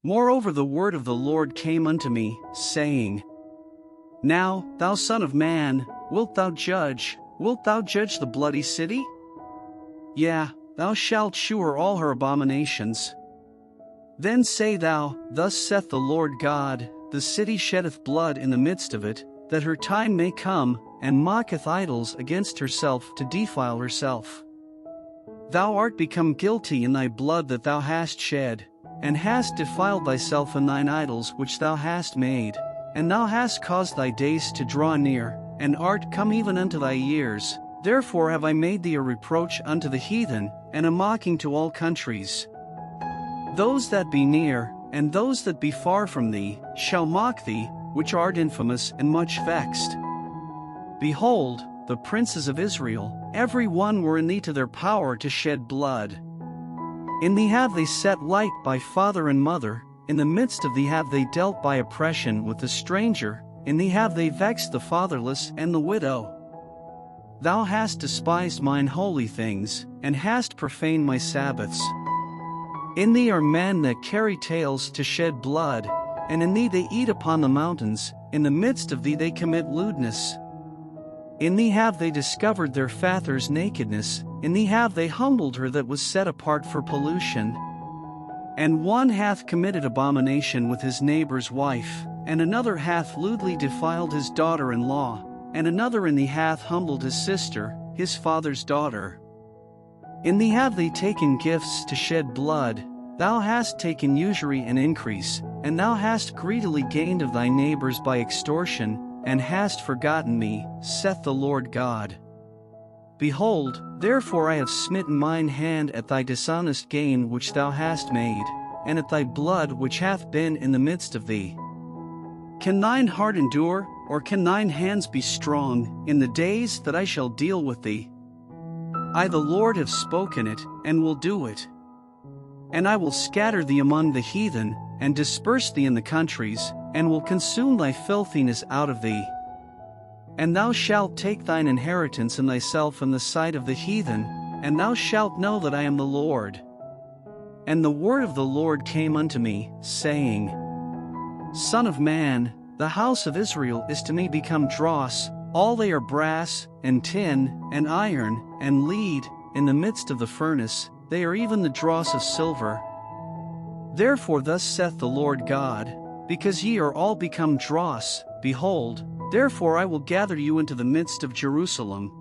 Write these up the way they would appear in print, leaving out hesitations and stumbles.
Moreover the word of the Lord came unto me, saying, Now, thou son of man, wilt thou judge the bloody city? Yea, thou shalt shew her all her abominations. Then say thou, Thus saith the Lord God, the city sheddeth blood in the midst of it, that her time may come, and mocketh idols against herself to defile herself. Thou art become guilty in thy blood that thou hast shed, and hast defiled thyself in thine idols which thou hast made, and thou hast caused thy days to draw near, and art come even unto thy years. Therefore have I made thee a reproach unto the heathen, and a mocking to all countries. Those that be near, and those that be far from thee, shall mock thee, which art infamous and much vexed. Behold, the princes of Israel, every one were in thee to their power to shed blood. In thee have they set light by father and mother, in the midst of thee have they dealt by oppression with the stranger, in thee have they vexed the fatherless and the widow. Thou hast despised mine holy things, and hast profaned my Sabbaths. In thee are men that carry tales to shed blood, and in thee they eat upon the mountains, in the midst of thee they commit lewdness. In thee have they discovered their father's nakedness, in thee have they humbled her that was set apart for pollution. And one hath committed abomination with his neighbor's wife, and another hath lewdly defiled his daughter-in-law, and another in thee hath humbled his sister, his father's daughter. In thee have they taken gifts to shed blood, thou hast taken usury and increase, and thou hast greedily gained of thy neighbors by extortion, and hast forgotten me, saith the Lord God. Behold, therefore I have smitten mine hand at thy dishonest gain which thou hast made, and at thy blood which hath been in the midst of thee. Can thine heart endure, or can thine hands be strong, in the days that I shall deal with thee? I the Lord have spoken it, and will do it. And I will scatter thee among the heathen, and disperse thee in the countries, and will consume thy filthiness out of thee. And thou shalt take thine inheritance in thyself in the sight of the heathen, and thou shalt know that I am the Lord. And the word of the Lord came unto me, saying, Son of man, the house of Israel is to me become dross, all they are brass, and tin, and iron, and lead, in the midst of the furnace, they are even the dross of silver. Therefore thus saith the Lord God, because ye are all become dross, behold, therefore I will gather you into the midst of Jerusalem.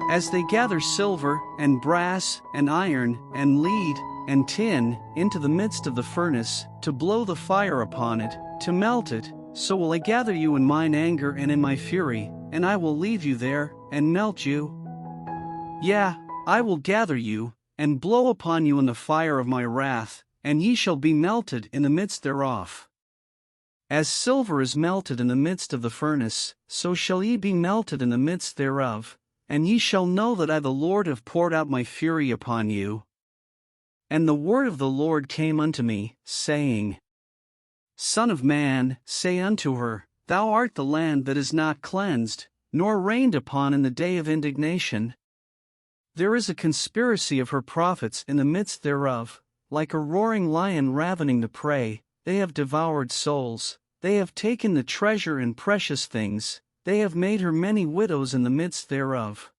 As they gather silver, and brass, and iron, and lead, and tin, into the midst of the furnace, to blow the fire upon it, to melt it, so will I gather you in mine anger and in my fury, and I will leave you there, and melt you. Yea, I will gather you, and blow upon you in the fire of my wrath, and ye shall be melted in the midst thereof. As silver is melted in the midst of the furnace, so shall ye be melted in the midst thereof, and ye shall know that I the Lord have poured out my fury upon you. And the word of the Lord came unto me, saying, Son of man, say unto her, Thou art the land that is not cleansed, nor rained upon in the day of indignation. There is a conspiracy of her prophets in the midst thereof, like a roaring lion ravening the prey, they have devoured souls, they have taken the treasure and precious things, they have made her many widows in the midst thereof.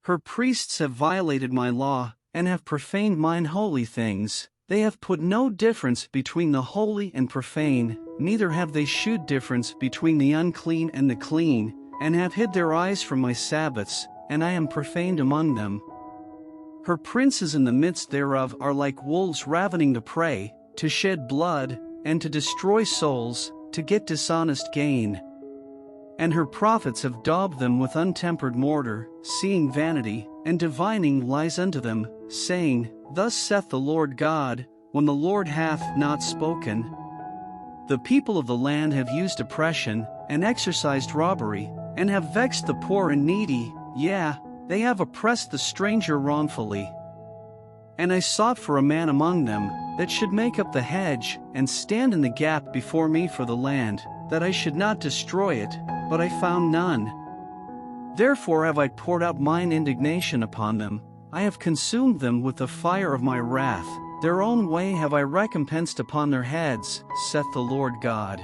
Her priests have violated my law, and have profaned mine holy things. They have put no difference between the holy and profane, neither have they shewed difference between the unclean and the clean, and have hid their eyes from my Sabbaths, and I am profaned among them. Her princes in the midst thereof are like wolves ravening the prey, to shed blood, and to destroy souls, to get dishonest gain. And her prophets have daubed them with untempered mortar, seeing vanity, and divining lies unto them, saying, Thus saith the Lord God, when the Lord hath not spoken. The people of the land have used oppression, and exercised robbery, and have vexed the poor and needy, yea, they have oppressed the stranger wrongfully. And I sought for a man among them, that should make up the hedge, and stand in the gap before me for the land, that I should not destroy it, but I found none. Therefore have I poured out mine indignation upon them, I have consumed them with the fire of my wrath, Their own way have I recompensed upon their heads, saith the Lord God.